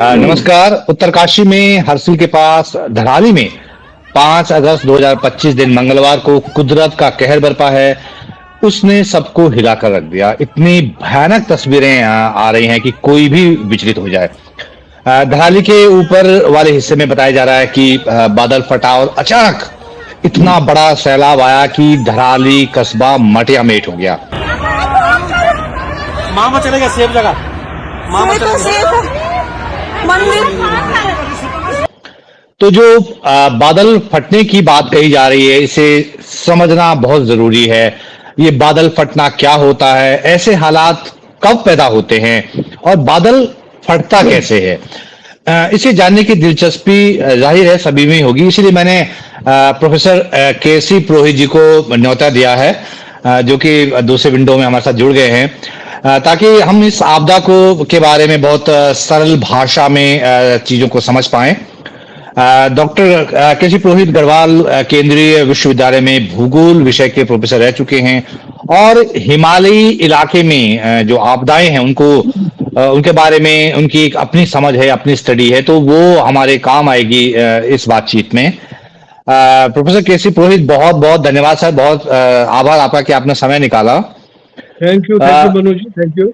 नमस्कार। उत्तरकाशी में हरसिल के पास धराली में 5 अगस्त 2025 दिन मंगलवार को कुदरत का कहर बरपा है। उसने सबको हिलाकर रख दिया। इतनी भयानक तस्वीरें आ रही हैं कि कोई भी विचलित हो जाए। धराली के ऊपर वाले हिस्से में बताया जा रहा है कि बादल फटा और अचानक इतना बड़ा सैलाब आया कि धराली कस्बा मटियामेट हो गया। मामा चलेगा सेफ जगह। मामा चलेगा मंदिर। तो जो बादल फटने की बात कही जा रही है, इसे समझना बहुत जरूरी है। ये बादल फटना क्या होता है, ऐसे हालात कब पैदा होते हैं और बादल फटता कैसे है, इसे जानने की दिलचस्पी जाहिर है सभी में होगी। इसीलिए मैंने प्रोफेसर केसी पुरोहित जी को न्योता दिया है, जो कि दूसरे विंडो में हमारे साथ जुड़ गए हैं, ताकि हम इस आपदा को के बारे में बहुत सरल भाषा में चीजों को समझ पाएं। डॉक्टर केसी पुरोहित गढ़वाल केंद्रीय विश्वविद्यालय में भूगोल विषय के प्रोफेसर रह चुके हैं और हिमालयी इलाके में जो आपदाएं हैं उनको उनके बारे में उनकी एक अपनी समझ है, अपनी स्टडी है, तो वो हमारे काम आएगी इस बातचीत में। प्रोफेसर केसी पुरोहित, बहुत बहुत धन्यवाद सर, बहुत आभार आपका कि आपने समय निकाला। Thank you Manoj ji, thank you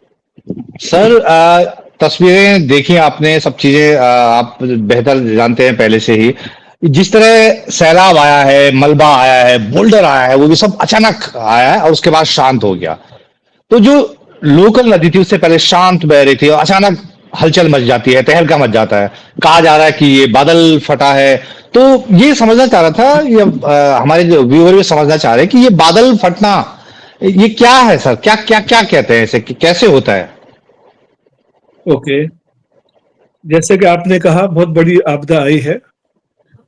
sir. तस्वीरें देखी आपने, सब चीजें आप बेहतर जानते हैं पहले से ही। जिस तरह सैलाब आया है, मलबा आया है, बोल्डर आया है, वो भी सब अचानक आया है और उसके बाद शांत हो गया। तो जो लोकल नदी थी उससे पहले शांत बह रही थी और अचानक हलचल मच जाती है, तहलका मच जाता है। कहा जा रहा है कि ये बादल फटा है। तो ये समझना चाह रहा था, ये हमारे जो व्यूअर भी समझना चाह रहे हैं कि ये बादल फटना ये क्या है सर, क्या क्या क्या कहते हैं इसे, कैसे होता है? ओके। जैसे कि आपने कहा, बहुत बड़ी आपदा आई है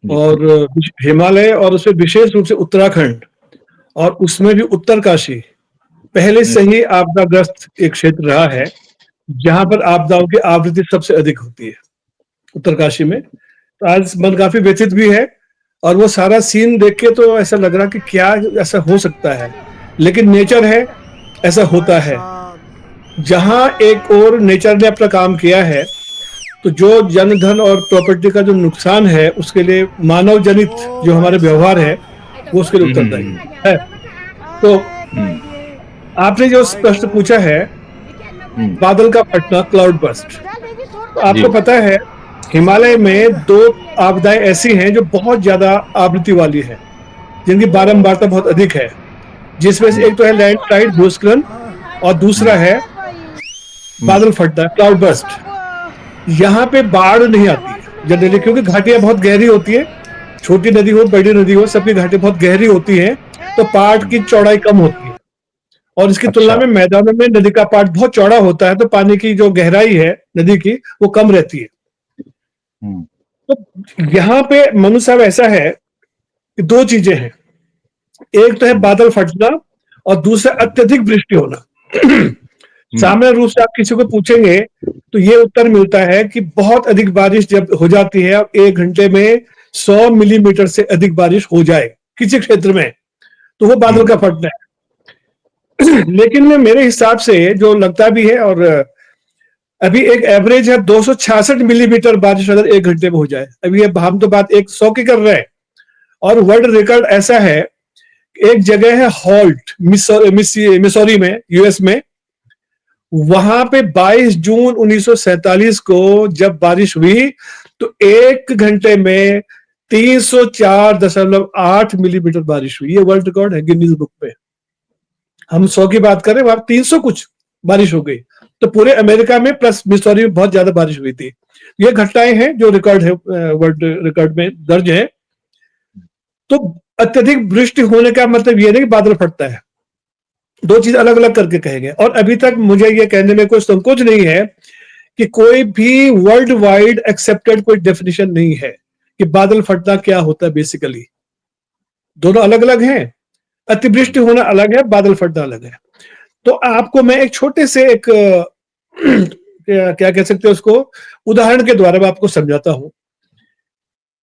और हिमालय और उसमें विशेष रूप से उत्तराखंड और उसमें भी उत्तरकाशी पहले से ही आपदाग्रस्त एक क्षेत्र रहा है, जहां पर आपदाओं की आवृत्ति सबसे अधिक होती है उत्तरकाशी में। तो आज मन काफी व्यथित भी है और वो सारा सीन देख के तो ऐसा लग रहा कि क्या ऐसा हो सकता है, लेकिन नेचर है, ऐसा होता है। जहां एक और नेचर ने अपना काम किया है, तो जो जन धन और प्रॉपर्टी का जो नुकसान है उसके लिए मानव जनित जो हमारे व्यवहार है वो उसके लिए उत्तरदायी है। तो आपने जो प्रश्न पूछा है, बादल का फटना, क्लाउड बस्ट, तो आपको पता है हिमालय में दो आपदाएं ऐसी हैं जो बहुत ज्यादा आवृत्ति वाली है, जिनकी बारंबारता बहुत अधिक है, जिसमें से एक तो है लैंड स्लाइड, भूस्खलन, और दूसरा है बादल फटना, क्लाउड बस्ट। यहाँ पे बाढ़ नहीं आती है जनरली, क्योंकि घाटियां बहुत गहरी होती है। छोटी नदी हो, बड़ी नदी हो, सबकी घाटियां बहुत गहरी होती है, तो पाट की चौड़ाई कम होती है और इसकी तुलना में मैदानों में नदी का पाट बहुत चौड़ा होता है, तो पानी की जो गहराई है नदी की वो कम रहती है। तो यहाँ पे मनु साहब ऐसा है कि दो चीजें हैं, एक तो है बादल फटना और दूसरा अत्यधिक वृष्टि होना। सामान्य रूप से आप किसी को पूछेंगे तो ये उत्तर मिलता है कि बहुत अधिक बारिश जब हो जाती है और 1 घंटे में 100 मिलीमीटर से अधिक बारिश हो जाए किसी क्षेत्र में, तो वो बादल का फटना है। लेकिन मेरे हिसाब से जो लगता भी है, और अभी एक एवरेज है 266 मिलीमीटर बारिश अगर 1 घंटे में हो जाए। अभी ये हम तो बात 100 की कर रहे हैं, और वर्ल्ड रिकॉर्ड ऐसा है, एक जगह है हॉल्ट मिसौरी में, यूएस में, वहां पे 22 जून 1947 को जब बारिश हुई तो 1 घंटे में 304.8 मिलीमीटर बारिश हुई। ये वर्ल्ड रिकॉर्ड है गिनीज बुक में। हम 100 की बात करें, वहां 300 कुछ बारिश हो गई। तो पूरे अमेरिका में प्लस मिसौरी में बहुत ज्यादा बारिश हुई थी। ये घटनाएं हैं जो रिकॉर्ड है, वर्ल्ड रिकॉर्ड में दर्ज है। तो अत्यधिक वृष्टि होने का मतलब ये नहीं कि बादल फटता है, दो चीज अलग अलग करके कहेंगे। और अभी तक मुझे ये कहने में कोई संकोच नहीं है कि कोई भी वर्ल्ड वाइड एक्सेप्टेड कोई डेफिनेशन नहीं है कि बादल फटना क्या होता है। बेसिकली दोनों अलग अलग हैं, अतिवृष्टि होना अलग है, बादल फटना अलग है। तो आपको मैं एक छोटे से एक क्या कह सकते हैं उसको, उदाहरण के द्वारा मैं आपको समझाता हूं।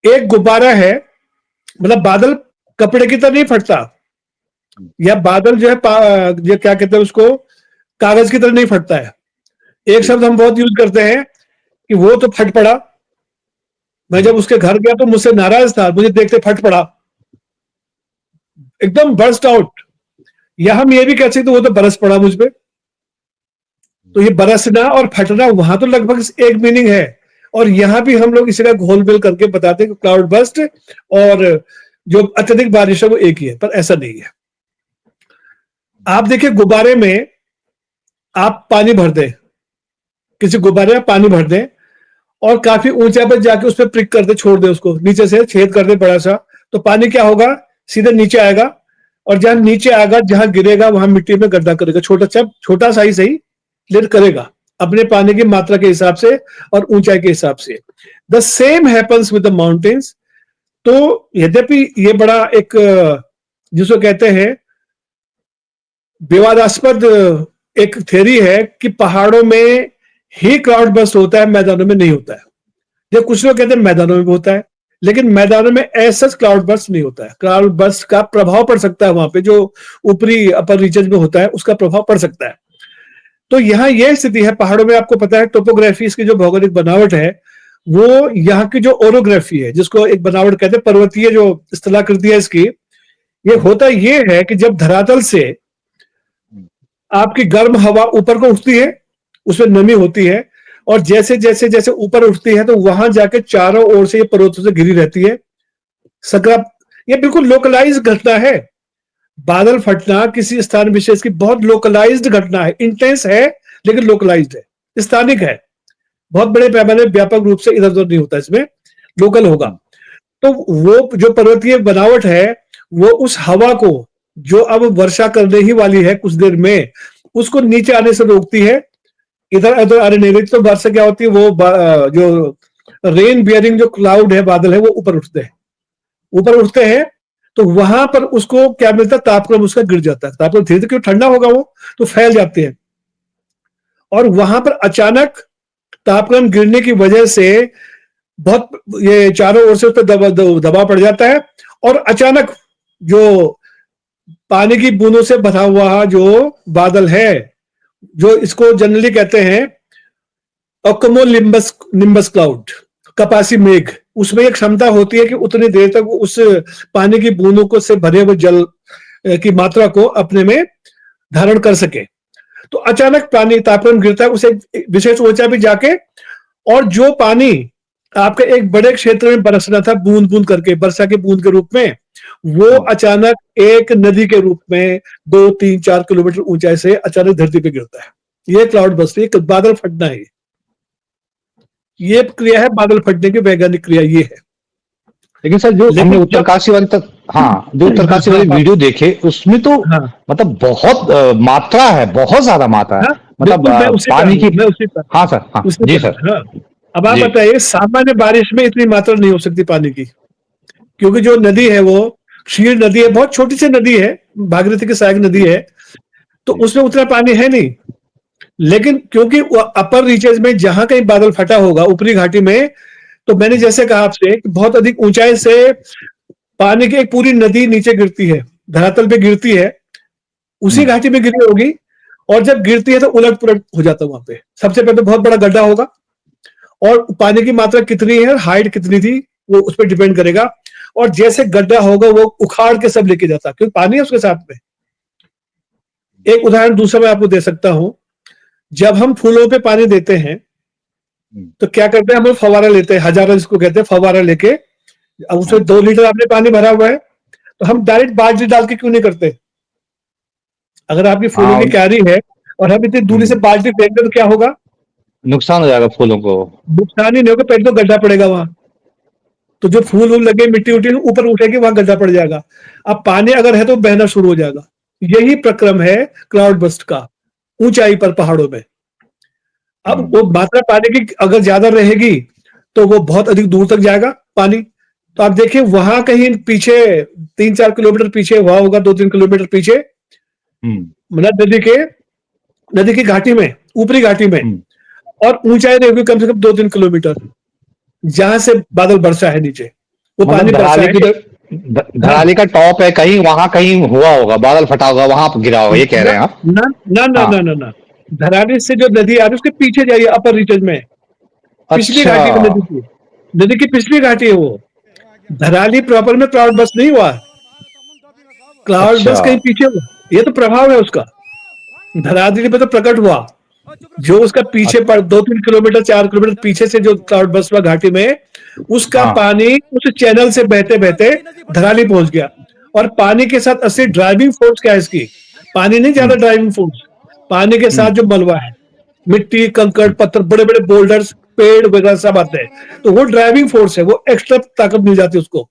एक गुब्बारा है, मतलब बादल कपड़े की तरह नहीं फटता, या बादल जो है ये क्या कहते हैं उसको, कागज की तरह नहीं फटता है। एक शब्द हम बहुत यूज करते हैं कि वो तो फट पड़ा। मैं जब उसके घर गया तो मुझसे नाराज था, मुझे देखते फट पड़ा, एकदम बर्स्ट आउट। या हम ये भी कह सकते वो तो बरस पड़ा मुझ पे। तो ये बरसना और फटना वहां तो लगभग एक मीनिंग है, और यहां भी हम लोग इसी का घोल-मेल करके बताते हैं कि क्लाउड बर्स्ट और जो अत्यधिक बारिश है वो एक ही है, पर ऐसा नहीं है। आप देखिए गुब्बारे में आप पानी भर दें, किसी गुब्बारे में पानी भर दें और काफी ऊंचाई पर जाके उस पर प्रिक कर दे, छोड़ दे, उसको नीचे से छेद कर दे बड़ा सा, तो पानी क्या होगा, सीधे नीचे आएगा, और जहां नीचे आएगा, जहां गिरेगा वहां मिट्टी में गड्ढा करेगा, छोटा सा ही सही लेकिन करेगा, अपने पानी की मात्रा के हिसाब से और ऊंचाई के हिसाब से। The same happens with the mountains. तो यद्यपि ये बड़ा एक जिसको कहते हैं विवादास्पद एक थ्योरी है कि पहाड़ों में ही क्लाउड बर्स्ट होता है, मैदानों में नहीं होता है। जब कुछ लोग कहते हैं मैदानों में भी होता है, लेकिन मैदानों में ऐसा क्लाउड बर्स्ट नहीं होता है। क्लाउड बर्स्ट का प्रभाव पड़ सकता है वहां पे, जो ऊपरी अपर रीजन में होता है उसका प्रभाव पड़ सकता है। तो यहाँ यह स्थिति है, पहाड़ों में आपको पता है टोपोग्राफी, इसकी जो भौगोलिक बनावट है, वो यहाँ की जो ओरोग्राफी है, जिसको एक बनावट कहते हैं, पर्वतीय जो स्थलाकृति है इसकी, ये होता ये है कि जब धरातल से आपकी गर्म हवा ऊपर को उठती है, उसमें नमी होती है, और जैसे जैसे जैसे ऊपर उठती है तो वहां जाके चारों ओर से ये पर्वतों से घिरी रहती है सकरा। ये बिल्कुल लोकलाइज घटना है। बादल फटना किसी स्थान विशेष की बहुत लोकलाइज्ड घटना है, इंटेंस है लेकिन लोकलाइज्ड है, स्थानिक है, बहुत बड़े पैमाने व्यापक रूप से इधर उधर नहीं होता, इसमें लोकल होगा। तो वो जो पर्वतीय बनावट है, वो उस हवा को जो अब वर्षा करने ही वाली है कुछ देर में, उसको नीचे आने से रोकती है, इधर उधर आने नहीं देती। तो वर्षा क्या होती है, वो जो रेन बियरिंग जो क्लाउड है, बादल है, वो ऊपर उठते हैं, तो वहां पर उसको क्या मिलता है, तापक्रम उसका गिर जाता है। तापक्रम धीरे धीरे, क्यों ठंडा होगा वो, तो फैल जाते हैं, और वहां पर अचानक तापक्रम गिरने की वजह से बहुत ये चारों ओर से उस पर दबाव पड़ जाता है, और अचानक जो पानी की बूंदों से भरा हुआ जो बादल है, जो इसको जनरली कहते हैं ओकमोलिम्बस निम्बस क्लाउड, कपासी मेघ, उसमें एक क्षमता होती है कि उतनी देर तक उस पानी की बूंदों को से भरे हुए जल की मात्रा को अपने में धारण कर सके। तो अचानक पानी तापक्रम गिरता है, उसे विशेष ऊंचाई पे जाके, और जो पानी आपके एक बड़े क्षेत्र में बरसना था बूंद बूंद करके, वर्षा के बूंद के रूप में, वो अचानक एक नदी के रूप में 2-3-4 किलोमीटर ऊंचाई से अचानक धरती पे गिरता है। ये क्लाउड बर्स्ट, ये बादल फटना है। ये क्रिया है बादल फटने की, वैज्ञानिक क्रिया ये है। लेकिन सर जो हमने उत्तरकाशी वाली तक, हाँ, जो उत्तरकाशी वाली वीडियो देखे, उसमें तो मतलब बहुत मात्रा है, बहुत ज्यादा मात्रा है, मतलब पानी की। हाँ सर, हाँ जी सर। अब आप बताइए, सामान्य बारिश में इतनी मात्रा नहीं हो सकती पानी की, क्योंकि जो नदी है वो क्षीर नदी है, बहुत छोटी सी नदी है, भागीरथी की सहायक नदी है, तो उसमें उतना पानी है नहीं। लेकिन क्योंकि अपर रीचेज में जहां कहीं बादल फटा होगा ऊपरी घाटी में, तो मैंने जैसे कहा आपसे, बहुत अधिक ऊंचाई से पानी की एक पूरी नदी नीचे गिरती है, धरातल पे गिरती है, उसी घाटी में गिरी होगी, और जब गिरती है तो उलट पुलट हो जाता है वहां पे। सबसे पहले तो बहुत बड़ा गड्ढा होगा, और पानी की मात्रा कितनी है, हाइट कितनी थी, वो उस पर डिपेंड करेगा, और जैसे गड्ढा होगा वो उखाड़ के सब लेके जाता, क्योंकि पानी है उसके साथ में। एक उदाहरण दूसरा मैं आपको दे सकता हूं, जब हम फूलों पे पानी देते हैं तो क्या करते हैं, हम फवारा लेते हैं, हजारा जिसको कहते हैं, फवारा लेके, अब उसमें 2 लीटर आपने पानी भरा हुआ है, तो हम डायरेक्ट बाल्टी डाल के क्यों नहीं करते? अगर आपकी फूलों की क्यारी है और हम इतनी दूरी से बाल्टी फेंक दें तो क्या होगा, नुकसान हो जाएगा फूलों को। नुकसान ही नहीं होगा, पेड़ तो गड्ढा पड़ेगा वहां, तो जो फूल वूल लगे, मिट्टी उट्टी ऊपर उठेगी, वहां गड्ढा पड़ जाएगा। अब पानी अगर है तो बहना शुरू हो जाएगा। यही प्रक्रम है क्लाउड बर्स्ट का, ऊंचाई पर पहाड़ों में। अब वो मात्रा पानी की अगर ज्यादा रहेगी तो वो बहुत अधिक दूर तक जाएगा पानी। तो आप देखिए वहां कहीं पीछे 3-4 किलोमीटर पीछे हुआ होगा, 2-3 किलोमीटर पीछे, मतलब नदी की घाटी में, ऊपरी घाटी में, और ऊंचाई रहेगी कम से कम 2-3 किलोमीटर, जहां से बादल बरसा है नीचे, वो पानी बरसा है। धराली का टॉप है, कहीं वहां कहीं हुआ होगा, बादल फटा होगा, वहां पर गिरा होगा, ये कह रहे हैं आप? ना ना ना ना ना ना, धराली से जो नदी आ रही है उसके पीछे जाइए, अपर रीचेज में, पिछली अच्छा। घाटी में नदी की पिछली घाटी है वो। धराली प्रॉपर में क्लाउड बस्ट नहीं हुआ, क्लाउड अच्छा। बस्ट कहीं पीछे हुआ। ये तो प्रभाव है उसका, धरातल पे तो प्रकट हुआ। जो उसका पीछे अच्छा। पर 2-3 किलोमीटर 4 किलोमीटर पीछे से जो क्लाउड बस्ट हुआ घाटी में, उसका हाँ। पानी उस चैनल से बहते बहते धराली पहुंच गया। और पानी के साथ असली ड्राइविंग फोर्स क्या है इसकी, पानी नहीं ज्यादा हम्म। ड्राइविंग फोर्स, पानी के साथ हम्म। जो मलबा है, मिट्टी कंकड़ हम्म। पत्थर बड़े बड़े बोल्डर्स पेड़ वगैरह सब आते हैं, तो वो ड्राइविंग फोर्स है, वो एक्स्ट्रा ताकत मिल जाती है उसको।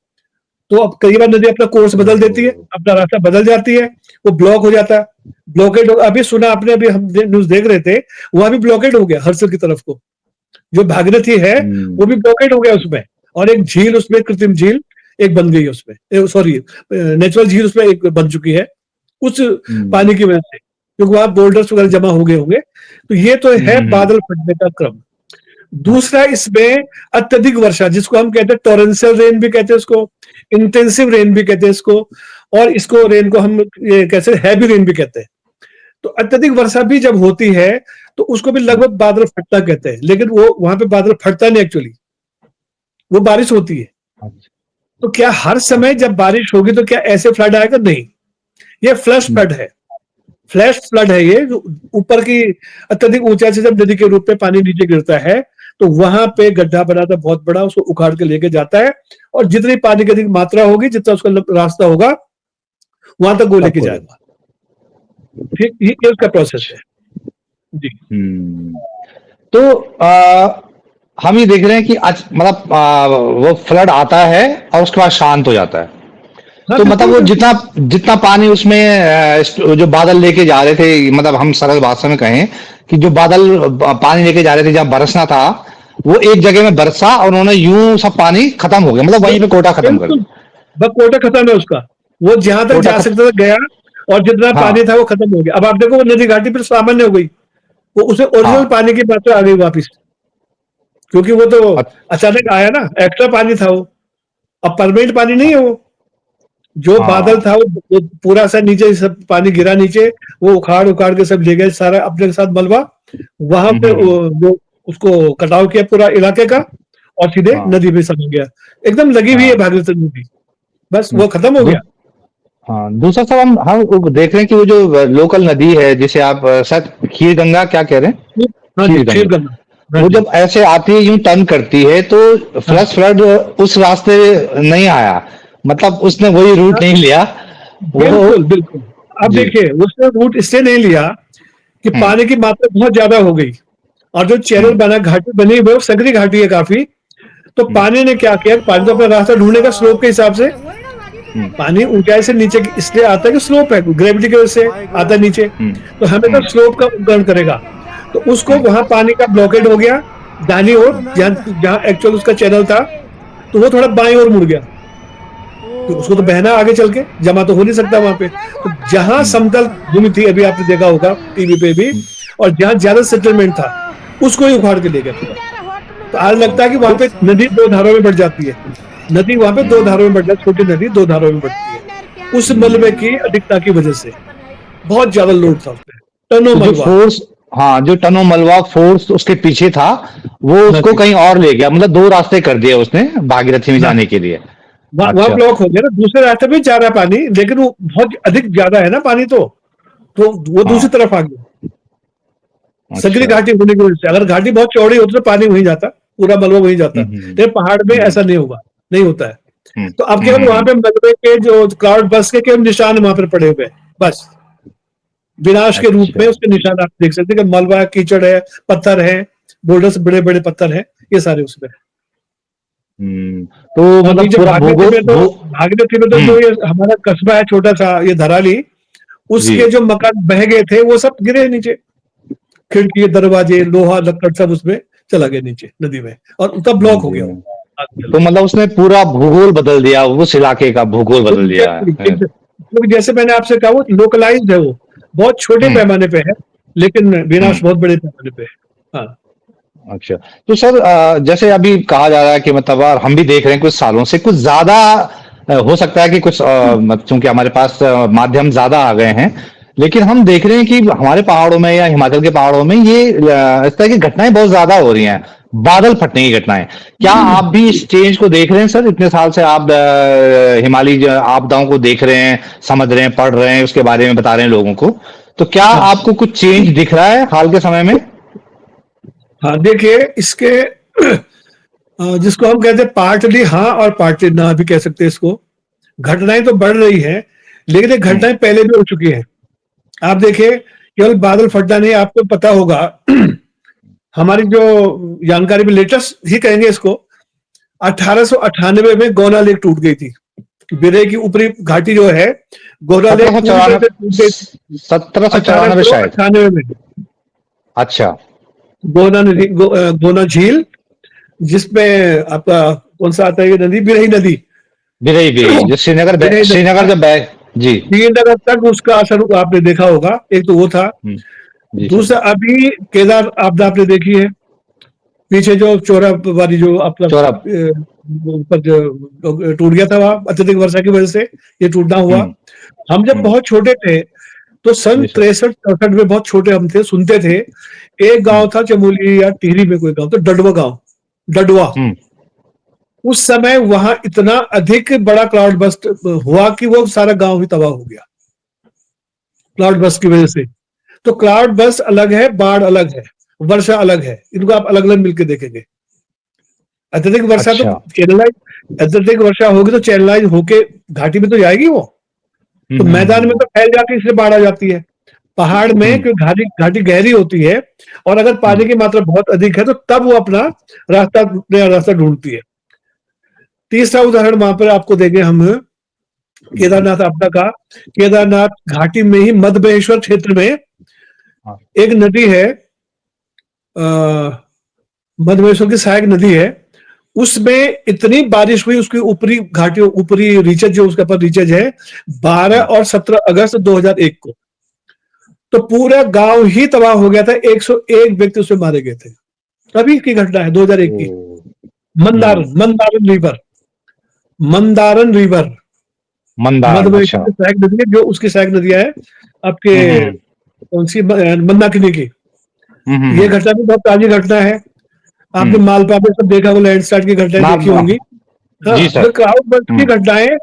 तो अब कई बार नदी अपना कोर्स बदल देती है, ओहो। अपना रास्ता बदल जाती है, वो ब्लॉक हो जाता है। ब्लॉकेड अभी सुना आपने, अभी हम न्यूज देख रहे थे, वहां भी ब्लॉकेड हो गया हरसर की तरफ को, जो भागीरथी है वो हम्म। भी ब्लॉकेड हो गया उसमें। और एक झील उसमें, कृत्रिम झील एक बन गई है उसमें, सॉरी नेचुरल झील उसमें एक बन चुकी है उस हम्म। पानी की वजह से, क्योंकि वहां बोल्डर्स वगैरह जमा हो गए होंगे। तो ये तो है हम्म। बादल फटने का क्रम। हाँ। दूसरा इसमें अत्यधिक वर्षा, जिसको हम कहते हैं टोरेंशियल रेन भी कहते हैं उसको, इंटेंसिव रेन भी कहते हैं इसको, और इसको रेन को हम ये कैसे हैवी रेन भी कहते हैं। तो अत्यधिक वर्षा भी जब होती है तो उसको भी हम्म। लगभग बादल फटना कहते हैं, लेकिन वो वहां पे बादल फटता नहीं एक्चुअली, वो बारिश होती है। अच्छा। तो क्या हर समय अच्छा। जब बारिश होगी तो क्या ऐसे फ्लड आएगा? नहीं, ये फ्लैश हम्म। फ्लड है, फ्लैश फ्लड है ये, जो ऊपर की अत्यधिक ऊंचाई से जब नदी के रूप में पानी नीचे गिरता है तो वहां पे गड्ढा बनाता बहुत बड़ा, उसको उखाड़ के लेके जाता है, और जितनी पानी की अधिक मात्रा होगी, जितना उसका रास्ता होगा, वहां तक वो लेके सबको जाएगा। लेना। ठीक, ये उसका प्रोसेस अच्छा। है जी। हम्म। तो हम ये देख रहे हैं कि आज मतलब वो फ्लड आता है और उसके बाद शांत हो जाता है। हाँ तो मतलब बिल्कुल वो बिल्कुल। जितना जितना पानी उसमें जो बादल लेके जा रहे थे, मतलब हम सरल भाषा में कहें कि जो बादल पानी लेके जा रहे थे जहाँ बरसना था, वो एक जगह में बरसा और उन्होंने यूं सब पानी खत्म हो गया, मतलब वहीं पे कोटा खत्म कर बिल्कुल, दिया। बस कोटा खत्म है उसका, वो जहां तक कोटा जा खत्म। सकता था गया, और जितना हाँ। पानी था वो खत्म हो गया। अब आप देखो वो नदी घाटी फिर सामान्य हो गई, वो उसे ओरिजिनल हाँ। पानी की मात्रा आ गई वापिस, क्योंकि वो तो अच्छा। अचानक आया ना, एक्स्ट्रा पानी था वो, अब परमानेंट पानी नहीं है वो। जो बादल हाँ। था वो पूरा सा नीचे सब पानी गिरा नीचे, वो उखाड़ उखाड़ के सब ले गए सारा अपने साथ मलबा, वहां पे हम्म। वो उसको कटाव किया पूरा इलाके का, और सीधे हाँ। नदी में समा गया। एकदम लगी हुई है हाँ। भागीरथी नदी, बस हम्म। वो खत्म हो दू, गया। हाँ, दूसरा सब हम वो देख रहे हैं कि वो जो लोकल नदी है जिसे आप शायद खीर गंगा क्या कह रहे हैं, हाँ जी, खीर खीर गंगा, गंगा। हाँ वो जी। जब ऐसे आती है यूं टर्न करती है तो हाँ फ्लश फ्लड उस रास्ते नहीं आया, मतलब उसने वही रूट हाँ, नहीं लिया वो। बिल्कुल बिल्कुल। अब जी। देखिए उसने रूट इसलिए नहीं लिया कि हम्म। पानी की मात्रा बहुत ज्यादा हो गई, और जो चैनल हम्म। बना, घाटी बनी हुई है, वो सकरी घाटी है काफी। तो हम्म। पानी ने क्या किया, पानी तो अपना रास्ता ढूंढेगा स्लोप के हिसाब से। हम्म। पानी ऊंचाई से नीचे इसलिए आता है कि स्लोप है, ग्रेविटी की वजह से आता है नीचे, हम्म। तो हमेशा हम्म। स्लोप का उपकरण करेगा। तो उसको हम्म। वहां पानी का ब्लॉकेड हो गया दाहिनी ओर, जहां जहां एक्चुअल उसका चैनल था, तो वो थोड़ा बाईं ओर मुड़ गया, तो उसको तो बहना आगे चल के, जमा तो हो नहीं सकता वहां पे। तो जहां हम्म। समतल भूमि थी, अभी आपने देखा होगा टीवी पे भी, हम्म। और जहां ज्यादा सेटलमेंट था, उसको ही उखाड़ के ले गया पूरा। तो आज लगता है कि वहां तो पे नदी दो धारों में बढ़ जाती है, नदी वहां पे दो धारों में बढ़ जाती है, छोटी नदी दो धारों में बढ़ती है, उस मलबे की अधिकता की वजह से। बहुत ज्यादा लोड था उसमें, टनों तो जो मलबा। फोर्स, हाँ, जो टनो मलबा फोर्स उसके पीछे था वो हाँ उसको जी, कहीं और ले गया, मतलब दो रास्ते कर दिए उसने भागीरथी में हाँ, जाने के लिए। वहां अच्छा। ब्लॉक हो गया ना, दूसरे रास्ते पे जा रहा है पानी, लेकिन वो बहुत अधिक ज्यादा है ना पानी, तो वो दूसरी हाँ। तरफ आ गया, सकरी अच्छा। घाटी होने की वजह से। अगर घाटी बहुत चौड़ी होती तो पानी वहीं जाता, पूरा मलबा वहीं जाता, हम्म। लेकिन पहाड़ में हम्म। ऐसा नहीं होगा, नहीं होता है। हम्म। तो अब केवल वहां हम्म। पे मलबे के जो क्लाउड बस के केवल निशान वहां पर पड़े हुए हैं, बस विनाश के रूप में अच्छा। उसके निशान आप देख सकते हैं, कि मलबा है, कीचड़ है, पत्थर है, बोल्डर्स बड़े बड़े पत्थर हैं, ये सारे उसमें। हम्म। तो अभी मतलब जो पूरा भूगोल भागीरथी में तो हम्म। जो ये हमारा कस्बा है छोटा सा, ये धराली, जी। उसके जो मकान बह गए थे वो सब गिरे नीचे, खिड़की दरवाजे लोहा लक्कड़ सब उसमें चला गया नीचे नदी में, और उनका ब्लॉक हो नदी गया में। वो आगे चल तो के। मतलब उसने पूरा भूगोल बदल दिया, उस इलाके का भूगोल बदल दिया है। क्योंकि जैसे मैंने आपसे कहा वो लोकलाइज्ड है, वो बहुत छोटे हम्म। पैमाने पे है, लेकिन हम्म। विनाश बहुत बड़े पैमाने पे है। हाँ अच्छा। तो सर जैसे अभी कहा जा रहा है कि मतलब हम भी देख रहे हैं कुछ सालों से कुछ ज्यादा हो सकता है कि कुछ चूंकि हमारे पास माध्यम ज्यादा आ गए हैं, लेकिन हम देख रहे हैं कि हमारे पहाड़ों में या हिमाचल के पहाड़ों में ये इस तरह की घटनाएं बहुत ज्यादा हो रही हैं। बादल फटने की घटनाएं, क्या आप भी इस चेंज को देख रहे हैं सर? इतने साल से आप हिमालयी आपदाओं को देख रहे हैं, समझ रहे हैं, पढ़ रहे हैं, उसके बारे में बता रहे हैं लोगों को, तो क्या हाँ आपको कुछ चेंज दिख रहा है हाल के समय में? हाँ, देखिए इसके जिसको हम कहते हैं पार्टली हाँ और पार्टली ना भी कह सकते हैं इसको। घटनाएं तो बढ़ रही हैं, लेकिन ये हम्म, घटनाएं पहले भी हो चुकी हैं। आप देखिए, केवल बादल फटना नहीं, आपको पता होगा हमारी जो जानकारी में लेटेस्ट ही कहेंगे इसको, 1898 में गोना लेक टूट गई थी। बिरे की ऊपरी घाटी जो है, गोना सत्रह लेक सौ पूरी तरह से टूट गई थी चौरानवे 1794 शायद। 1898 में। अच्छा। गोना नदी, गोना झील, जिसमें आपका कौन सा आता है ये नदी, बिरही नदी। बिरई बिरई जो श्रीनगर बिरही नदी श्रीनगर का जब बैग। जी। श्रीनगर तक उसका असर आपने देखा होगा। एक तो वो था। हम्म, जी सर। दूसरा, अभी केदार आपदा आपने देखी है, पीछे जो चोरा वाली जो आपका चौरा। ऊपर जो टूट गया था, वहां अत्यधिक वर्षा की वजह से ये टूटना हुआ। हम्म। हम जब हम्म। बहुत छोटे थे, तो सन जी सर। 63-64 में, बहुत छोटे हम थे, सुनते थे, एक हम्म। गांव था चमोली या टिहरी में, कोई गांव था, डडवा गांव, डडवा। हम्म। उस समय वहां इतना अधिक बड़ा क्लाउड बस्ट हुआ कि वो सारा गांव ही तबाह हो गया क्लाउड बस्ट की वजह से। तो क्लाउड बस्ट अलग है, बाढ़ अलग है, वर्षा अलग है, इनको आप अलग अलग मिलकर देखेंगे। अत्यधिक वर्षा तो अच्छा। चैनलाइज, अत्यधिक वर्षा होगी तो चैनलाइज होके घाटी में तो जाएगी वो, तो मैदान में तो फैल जाके इसलिए बाढ़ आ जाती है। पहाड़ में हम्म। क्योंकि घाटी घाटी गहरी होती है, और अगर पानी हम्म। की मात्रा बहुत अधिक है, तो तब वो अपना नया रास्ता ढूंढती है। तीसरा उदाहरण वहां पर आपको देंगे हम, हम्म। केदारनाथ आपदा का। केदारनाथ घाटी में ही मध्य महेश्वर क्षेत्र में हाँ। एक नदी है, मध्य महेश्वर की सहायक नदी है। उसमें इतनी बारिश हुई, उसकी ऊपरी घाटियों, ऊपरी रीचेज जो उसका पर रीचेज है, 12 हम्म। और 17 अगस्त 2001 को, तो पूरा गांव ही तबाह हो गया था। 101 व्यक्ति उसमें मारे गए थे। अभी की घटना है, 2001 ओ। की। हम्म। मंदारन रिवर, मंदारन रिवर, मध्य मंदार। महेश्वर अच्छा। की सहायक नदी है, जो उसकी सहायक नदियां है आपके, हम्म। कौन सी, मंदाकिनी की। हम्म। ये घटना भी बहुत ताजी घटना है। आपने हम्म। मालपा में सब देखा, वो लैंडस्लाइड की घटनाएं देखी होंगी। हाँ, जी तो सर। क्लाउड बर्स्ट की हम्म। घटनाएं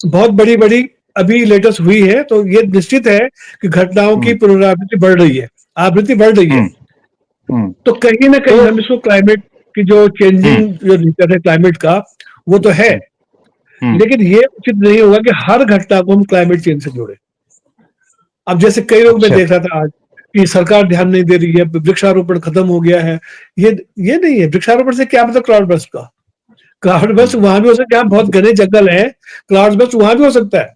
बहुत बड़ी बड़ी अभी लेटेस्ट हुई है, तो ये निश्चित है कि घटनाओं की हम्म। पुनरावृत्ति बढ़ रही है, आवृत्ति बढ़ रही है। हम्म। हम्म। तो कहीं ना तो कहीं हम इसको क्लाइमेट की जो चेंजिंग हम्म। जो नेचर है क्लाइमेट का, वो तो है। हम्म। हम्म। लेकिन ये उचित नहीं होगा कि हर घटना को हम क्लाइमेट चेंज से जोड़े। अब जैसे कई लोग, मैं अच्छा। देख रहा था आज, कि सरकार ध्यान नहीं दे रही है, वृक्षारोपण खत्म हो गया है। ये ये नहीं है। वृक्षारोपण से क्या मतलब क्लाउड बर्स्ट का? क्लाउड बर्स्ट हम्म। वहां भी हो सकता है जहां बहुत घने जंगल है, क्लाउड बर्स्ट वहां भी हो सकता है।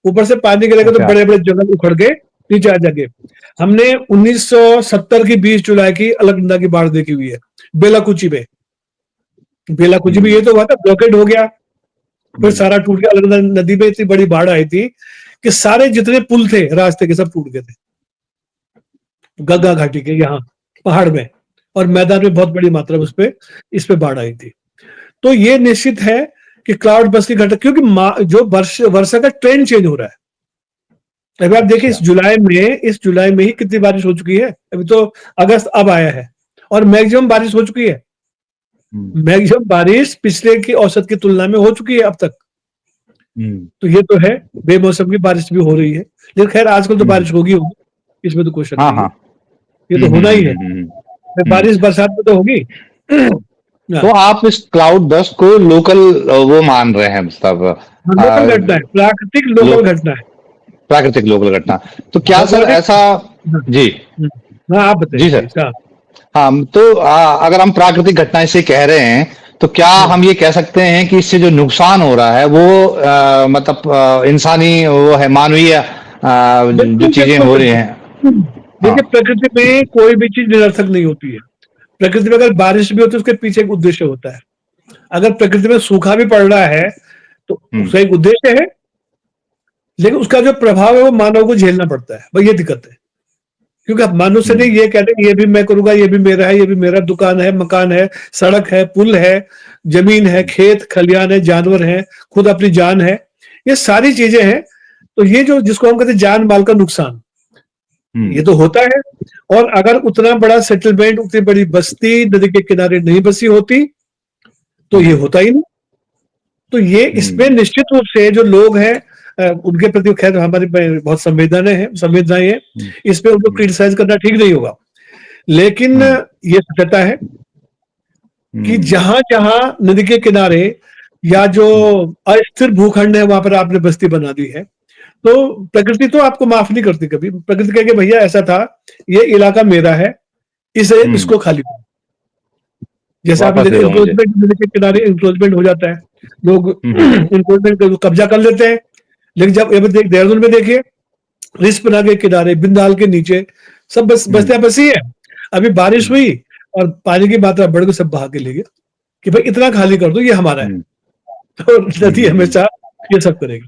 ऊपर से पानी गिरेगा तो अच्छा। बड़े बड़े जंगल उखड़ के नीचे आ जाएंगे। हमने 1970 की 20 जुलाई की अलकनंदा की बाढ़ देखी हुई है, बेलाकुची में। बेलाकुची में हम्म। ये तो हुआ था, ब्लॉकेड हो गया, फिर हम्म। सारा टूट गया। अलकनंदा नदी में इतनी बड़ी बाढ़ आई थी कि सारे जितने पुल थे रास्ते के, सब टूट गए थे, गंगा घाटी के यहाँ पहाड़ में। और मैदान में बहुत बड़ी मात्रा में उस पे, इस पे बाढ़ आई थी। तो ये निश्चित है कि क्लाउड बर्स्ट की घटना, क्योंकि जो वर्षा का ट्रेंड चेंज हो रहा है। अभी आप देखिए, अच्छा। इस जुलाई में ही कितनी बारिश हो चुकी है। अभी तो अगस्त अब आया है, और मैक्सिमम बारिश हो चुकी है। हम्म। मैक्सिमम बारिश पिछले की औसत की तुलना में हो चुकी है अब तक। हम्म। तो ये तो है, बेमौसम की बारिश भी हो रही है। लेकिन खैर, आजकल तो हम्म। बारिश होगी, इसमें तो कोई शक हाँ नहीं है। हाँ। ये तो होना ही है। फिर हम्म। बारिश बरसात में तो होगी। हाँ, तो आप इस क्लाउड बर्स्ट को लोकल वो मान रहे हैं, मतलब लोकल घटना है, प्राकृतिक लो लोकल घटना है। प्राकृतिक लोकल घटना। तो क्या सर भौगोलिक। ऐसा? हाँ, जी। हाँ, आप बताइए जी सर। प्लीज। हाँ, हाँ, तो अगर हम प्राकृतिक घटना इसे कह रहे हैं, तो क्या हाँ। हम ये कह सकते हैं कि इससे जो नुकसान हो रहा है वो मतलब इंसानी वो है, मानवीय जो बिल्कुल चीजें बिल्कुल हो रही हैं? बिल्कुल। हाँ। देखिए, प्रकृति में कोई भी चीज निरर्थक नहीं होती है। प्रकृति में अगर बारिश भी होती है, उसके पीछे एक उद्देश्य होता है। अगर प्रकृति में सूखा भी पड़ रहा है, तो हम्म। उसका एक उद्देश्य है, लेकिन उसका जो प्रभाव है वो मानव को झेलना पड़ता है। भाई, ये दिक्कत है। क्योंकि अब मनुष्य ने हम्म। ये कहते हैं, ये भी मैं करूंगा, ये भी मेरा है, ये भी मेरा, दुकान है, मकान है, सड़क है, पुल है, जमीन है, खेत खलियान है, जानवर है, खुद अपनी जान है, ये सारी चीजें हैं। तो ये जो जिसको हम कहते हैं जान माल का नुकसान, ये तो होता है। और अगर उतना बड़ा सेटलमेंट, उतनी बड़ी बस्ती नदी के किनारे नहीं बसी होती तो ये होता ही नहीं। तो ये इसमें निश्चित रूप से जो लोग हैं उनके प्रति खैर हमारी बहुत संवेदनाएं हैं, इसमें उनको क्रिटिसाइज करना ठीक नहीं होगा। लेकिन ये सत्यता है कि जहां जहां नदी के किनारे या जो अस्थिर भूखंड है वहां पर आपने बस्ती बना दी है, तो प्रकृति तो आपको माफ नहीं करती कभी। प्रकृति कहेगी भैया ऐसा था, ये इलाका मेरा है, इसे इसको खाली करो। जैसे आपने देखा इंक्रोचमेंट, नदी के किनारे इंक्रोचमेंट हो जाता है, लोग इंक्रोचमेंट कब्जा कर लेते हैं। लेकिन जब देहरादून में देखिए, रिस्पना के किनारे, बिंदाल के नीचे सब बस्तियां बसी है। अभी बारिश हुई और पानी की मात्रा बढ़ गई, सब बहा के ले गया कि भाई इतना खाली कर दो, ये हमारा है। तो नदी हमेशा ये सब करेगी।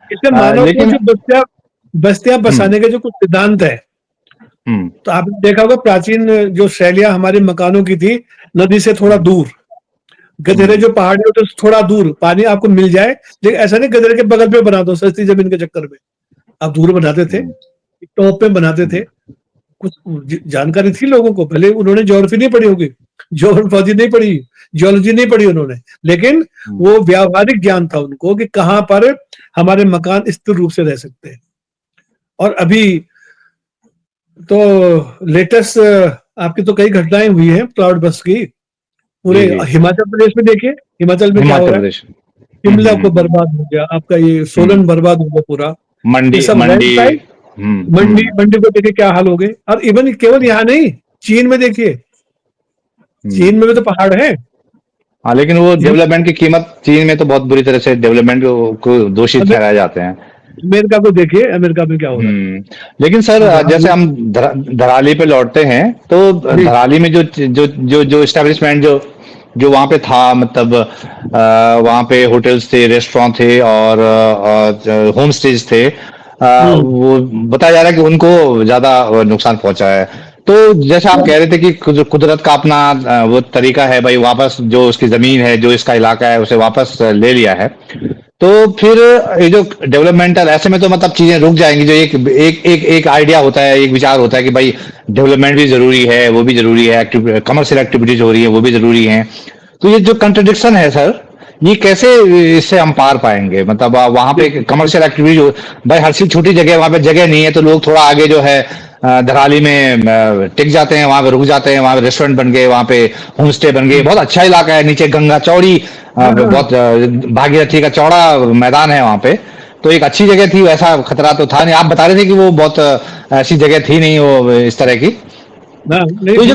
इससे मानव को जो बस्तियां बसाने के जो कुछ सिद्धांत है, तो आपने देखा होगा प्राचीन जो शैलियां हमारे मकानों की थी, नदी से थोड़ा दूर, गधेरे जो पहाड़ी होते हैं थोड़ा दूर, पानी आपको मिल जाए, लेकिन ऐसा नहीं गधेरे के बगल पे बना दो सस्ती जमीन के चक्कर में। आप दूर बनाते थे, टॉप पे बनाते थे। कुछ जानकारी थी लोगों को, भले उन्होंने ज्योग्राफी नहीं पढ़ी होगी, ज्योग्राफी नहीं पढ़ी, जियोलॉजी नहीं पढ़ी उन्होंने, लेकिन वो व्यावहारिक ज्ञान था उनको कि कहां पर हमारे मकान स्थिर रूप से रह सकते हैं। और अभी तो लेटेस्ट आपकी तो कई घटनाएं हुई हैं क्लाउड बस्ट की, पूरे हिमाचल प्रदेश में देखिए, हिमाचल में क्या हो रहा है, शिमला को बर्बाद हो गया, आपका ये सोलन बर्बाद हो गया पूरा, मंडी को देखिए क्या हाल हो गए। और इवन केवल यहाँ नहीं, चीन में देखिए, चीन में भी तो पहाड़ है। हाँ, लेकिन वो डेवलपमेंट की कीमत चीन में तो बहुत बुरी तरह से डेवलपमेंट को दोषी ठहराए जाते हैं। अमेरिका को देखिए, अमेरिका में क्या हो रहा है। लेकिन सर जैसे हम धराली पे लौटते हैं, तो धराली में जो एस्टेब्लिशमेंट जो वहां पे था, मतलब वहां पे होटल्स थे, रेस्टोरेंट थे और होम स्टेज थे, वो बताया जा रहा है कि उनको ज्यादा नुकसान पहुंचा है। तो जैसे आप कह रहे थे कि कुदरत का अपना वो तरीका है, भाई वापस जो उसकी जमीन है, जो इसका इलाका है, उसे वापस ले लिया है। तो फिर ये जो डेवलपमेंटल, ऐसे में तो मतलब चीजें रुक जाएंगी। जो एक आइडिया होता है, एक विचार होता है कि भाई डेवलपमेंट भी जरूरी है, वो भी जरूरी है, कमर्शियल एक्टिविटीज हो रही है, वो भी जरूरी है। तो ये जो कंट्रडिक्शन है सर, ये कैसे इससे हम पार पाएंगे? मतलब वहां पे कमर्शियल एक्टिविटीज, भाई हर चीज छोटी जगह, वहां पे जगह नहीं है, तो लोग थोड़ा आगे जो है धराली में टिक जाते हैं, वहां पे रुक जाते हैं, वहां पे रेस्टोरेंट बन गए, वहां पे होम स्टे बन गए, बहुत अच्छा इलाका है, नीचे गंगा चौड़ी, बहुत भागीरथी का चौड़ा मैदान है वहां पे, तो एक अच्छी जगह थी, वैसा खतरा तो था नहीं। आप बता रहे थे कि वो बहुत ऐसी जगह थी नहीं वो इस तरह की। तो ये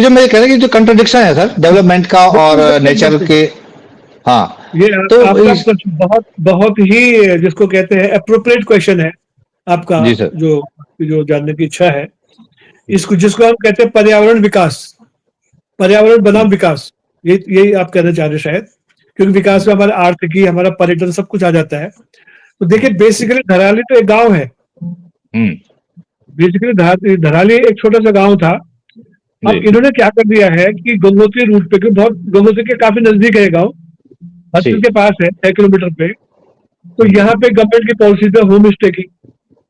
जो मेरे कह रहे हैं कि जो कंट्रडिक्शन है सर डेवलपमेंट का और नेचर के, हाँ, ये तो आपका बहुत बहुत ही जिसको कहते हैं एप्रोप्रिएट क्वेश्चन है आपका, जो जानने की इच्छा है। इसको जिसको हम कहते हैं पर्यावरण विकास, पर्यावरण बनाम विकास, यही आप कहना चाह रहे शायद, क्योंकि विकास में हमारा आर्थिकी, हमारा पर्यटन सब कुछ आ जाता है। तो देखिए बेसिकली धराली तो एक गांव है, बेसिकली धराली एक छोटा सा गांव था। अब इन्होंने क्या कर दिया है कि गंगोत्री रूट पे, बहुत गंगोत्री के काफी नजदीक है गांव, हत्ती के पास है 6 किलोमीटर पे, तो यहाँ पे गवर्नमेंट की पॉलिसी है होम स्टे की,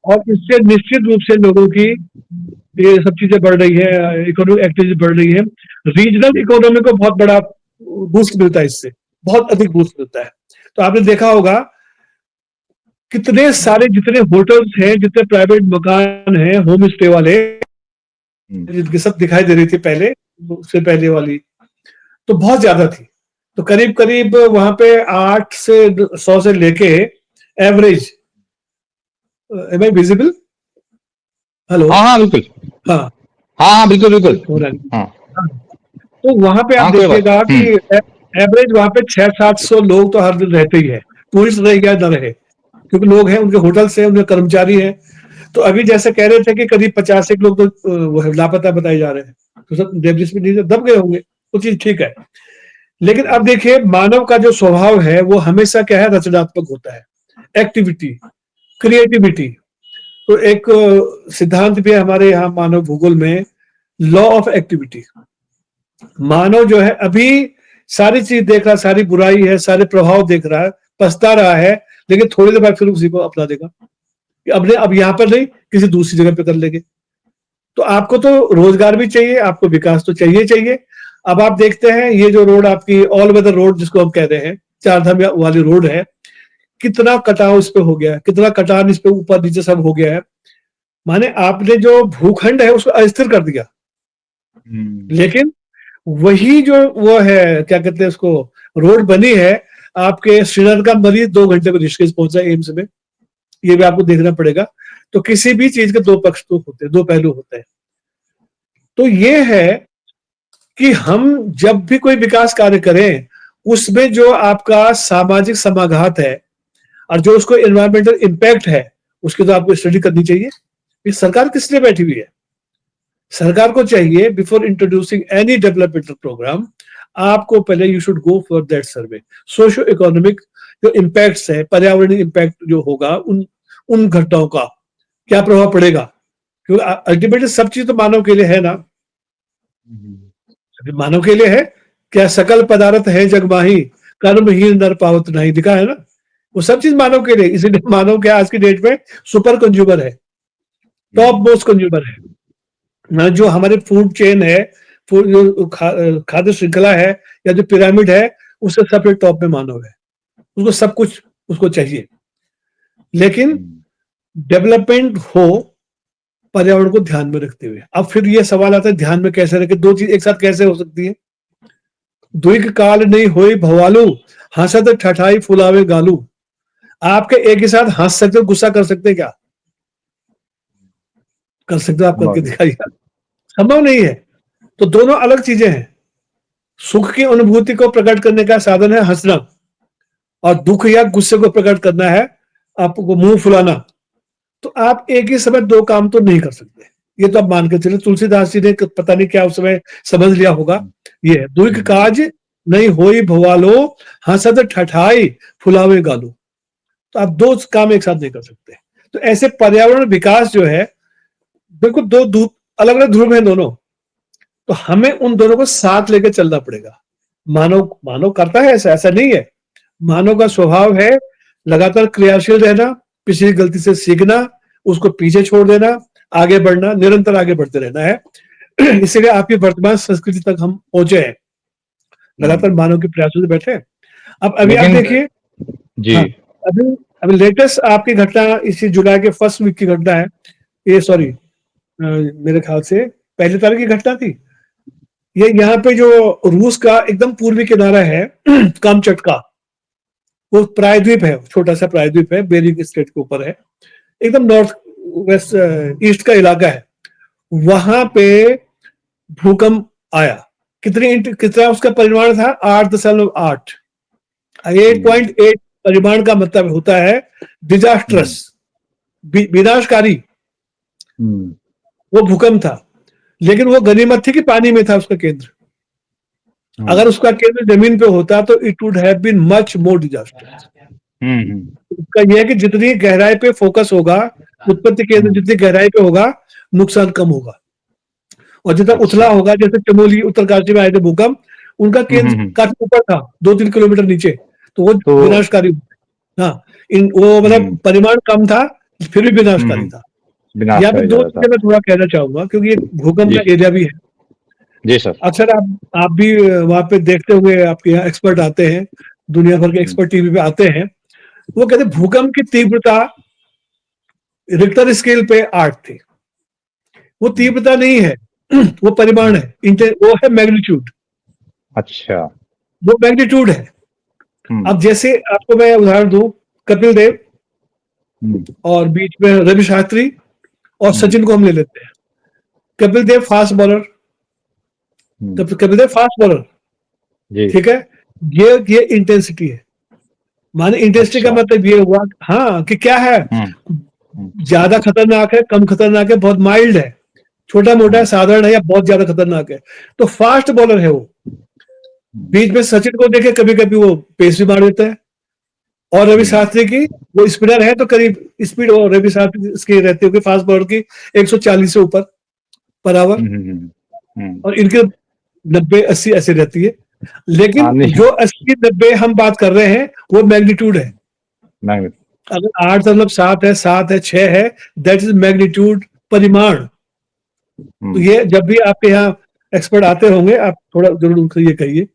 और इससे निश्चित रूप से लोगों की ये सब चीजें बढ़ रही है, इकोनॉमिक एक्टिविटी बढ़ रही है, रीजनल इकोनॉमी को बहुत बड़ा बूस्ट मिलता है, इससे बहुत अधिक बूस्ट मिलता है। तो आपने देखा होगा कितने सारे जितने होटल्स हैं, जितने प्राइवेट मकान हैं होम स्टे वाले, जिनकी सब दिखाई दे रही थी पहले, उससे पहले वाली तो बहुत ज्यादा थी। तो करीब करीब वहां पे 8 से 100 से लेके average, am I visible? Hello, हाँ बिल्कुल, हाँ बिल्कुल, हाँ। तो वहां पे आप देखिएगा कि एवरेज वहां पे 600-700 लोग तो हर दिन रहते ही है, टूरिस्ट रहे या न रहे, क्योंकि लोग हैं, उनके होटल से, उनके कर्मचारी हैं। तो अभी जैसे कह रहे थे कि करीब 50 एक लोग तो लापता बताए जा रहे हैं, तो सब डेब्रिस में दब गए होंगे, वो चीज ठीक है। लेकिन अब देखिए मानव का जो स्वभाव है वो हमेशा क्या है, रचनात्मक होता है, एक्टिविटी, क्रिएटिविटी। तो एक सिद्धांत भी है हमारे यहाँ मानव भूगोल में, लॉ ऑफ एक्टिविटी। मानव जो है अभी सारी चीज देख रहा है, सारी बुराई है, सारे प्रभाव देख रहा है, पछता रहा है, लेकिन थोड़ी देर बाद फिर उसी को अपना देगा। कि अब यहाँ पर नहीं, किसी दूसरी जगह पे कर लेंगे। तो आपको तो रोजगार भी चाहिए, आपको विकास तो चाहिए। अब आप देखते हैं ये जो रोड आपकी ऑल वेदर रोड जिसको हम कह रहे हैं, चारधाम वाली रोड है, कितना कटाव इस पे हो गया है, कितना कटान इस पे ऊपर नीचे सब हो गया है। माने आपने जो भूखंड है उसको अस्थिर कर दिया, लेकिन वही जो वो है क्या कहते हैं उसको, रोड बनी है, आपके श्रीनगर का मरीज 2 घंटे में ऋषिकेश पहुंचा एम्स में। ये भी आपको देखना पड़ेगा। तो किसी भी चीज के दो पक्ष तो होते हैं, दो पहलू होते हैं। तो ये है कि हम जब भी कोई विकास कार्य करें, उसमें जो आपका सामाजिक समाघात है और जो उसको एनवायरमेंटल इम्पैक्ट है, उसकी तो आपको स्टडी करनी चाहिए। ये सरकार किस लिए बैठी हुई है? सरकार को चाहिए before introducing any developmental program, आपको पहले you should go for that survey. Socio economic जो इम्पैक्ट्स है, पर्यावरणीय इम्पैक्ट जो होगा, उन घटनाओं का क्या प्रभाव पड़ेगा, क्योंकि अल्टीमेटली सब चीज तो मानव के लिए है ना, मानव के लिए है। क्या सकल पदार्थ है जग माही, कर्महीन नर पावत नहीं, दिखा है ना, वो सब चीज मानव के लिए। इसीलिए मानव क्या आज की डेट में सुपर कंज्यूमर है, टॉप मोस्ट कंज्यूमर है ना। जो हमारे फूड चेन है, जो खाद्य श्रृंखला है या जो पिरामिड है, उससे सबसे टॉप में मानव है। उसको सब कुछ उसको चाहिए, लेकिन डेवलपमेंट हो पर्यावरण को ध्यान में रखते हुए। अब फिर ये सवाल आता है ध्यान में कैसे रखे, दो चीज एक साथ कैसे हो सकती है? दुख काल नहीं होई भवालू, हंसत ठठाई फुलावे गालू। आपके एक ही साथ हंस सकते हो, गुस्सा कर सकते क्या? कर सकते हो, आप करके दिखाइए। संभव नहीं है। तो दोनों अलग चीजें हैं। सुख की अनुभूति को प्रकट करने का साधन है हंसना, और दुख या गुस्से को प्रकट करना है आपको मुंह फुलाना। तो आप एक ही समय दो काम तो नहीं कर सकते। ये तो आप मान के चले, तुलसीदास जी ने पता नहीं क्या उस समय समझ लिया होगा। ये है दुख काज नहीं होई भवालो, हंसत ठठाई फुलावे गालू। तो आप दो काम एक साथ नहीं कर सकते। तो ऐसे पर्यावरण विकास जो है, बिल्कुल दो अलग अलग ध्रुव हैं दोनों। तो हमें उन दोनों को साथ लेकर चलना पड़ेगा। मानव करता है ऐसा नहीं है। मानव का स्वभाव है लगातार क्रियाशील रहना, पिछली गलती से सीखना, उसको पीछे छोड़ देना, आगे बढ़ना, निरंतर आगे बढ़ते रहना है। इसीलिए आपकी वर्तमान संस्कृति तक हम पहुंचे हैं, लगातार मानव के प्रयासों से बैठे हैं। अब अभी आप देखिए जी, हाँ, अभी लेटेस्ट आपकी घटना इसी जुलाई के फर्स्ट वीक की घटना है। ये सॉरी मेरे ख्याल से पहली तारीख की घटना थी। ये यहाँ पे जो रूस का एकदम पूर्वी किनारा है कामचटका, वो प्रायद्वीप है, छोटा सा प्रायद्वीप है, बेरिंग स्ट्रेट के ऊपर है, एकदम नॉर्थ वेस्ट ईस्ट का इलाका है। वहां पे भूकंप आया। कितना उसका परिमाण था? 8.8। 8.8 परिमाण का मतलब होता है डिजास्ट्रस, विनाशकारी। वो भूकंप था, लेकिन वो गनीमत थी कि पानी में था उसका केंद्र। अगर उसका केंद्र जमीन पे होता तो it would have been much more disasters. इसका यह है कि जितनी गहराई पे फोकस होगा, उत्पत्ति केंद्र जितनी गहराई पे होगा, नुकसान कम होगा। और जितना उथला होगा, जैसे चमोली उत्तरकाशी में आए थे भूकंप, उनका केंद्र काफी ऊपर था, 2-3 किलोमीटर नीचे, तो वो विनाशकारी। हाँ, वो मतलब परिमाण कम था, फिर भी विनाशकारी था। यहाँ पे दो चीजें मैं थोड़ा कहना चाहूंगा, क्योंकि ये भूकंप का एरिया भी है। जी सर। अक्सर आप भी वहां पे देखते हुए, आपके यहाँ एक्सपर्ट आते हैं, दुनिया भर के एक्सपर्ट टीवी पे आते हैं। वो कहते हैं भूकंप की तीव्रता रिक्टर स्केल पे 8 थी। वो तीव्रता नहीं है, वो परिमाण है, वो है मैग्नीट्यूड। अच्छा, वो मैग्नीट्यूड है। अब जैसे आपको मैं उदाहरण दूं, कपिल देव और बीच में रवि शास्त्री और सचिन को हम ले लेते हैं। Kapil Dev fast bowler, Kapil Dev fast bowler, ठीक है। ये इंटेंसिटी है। माने इंटेंसिटी का मतलब ये हुआ, हाँ, कि क्या है, ज्यादा खतरनाक है, कम खतरनाक है, बहुत माइल्ड है, छोटा मोटा है, साधारण है, या बहुत ज्यादा खतरनाक है। तो फास्ट बॉलर है वो। बीच में सचिन को देखे, कभी कभी वो पेस भी मार देता है। और रवि शास्त्री की, वो स्पिनर है, तो करीब स्पीड और रवि शास्त्री इसकी रहती होगी फास्ट बॉलर की 140 से ऊपर पर आवर, और इनके 90-80 ऐसे रहती है। लेकिन जो 80-90 हम बात कर रहे हैं, वो मैग्नीट्यूड है। अगर 8.7 है, 7 है, 6 है, दैट इज मैग्नीट्यूड, परिमाण। तो ये जब भी आपके यहाँ एक्सपर्ट आते होंगे, आप थोड़ा जरूर उनको ये कहिए।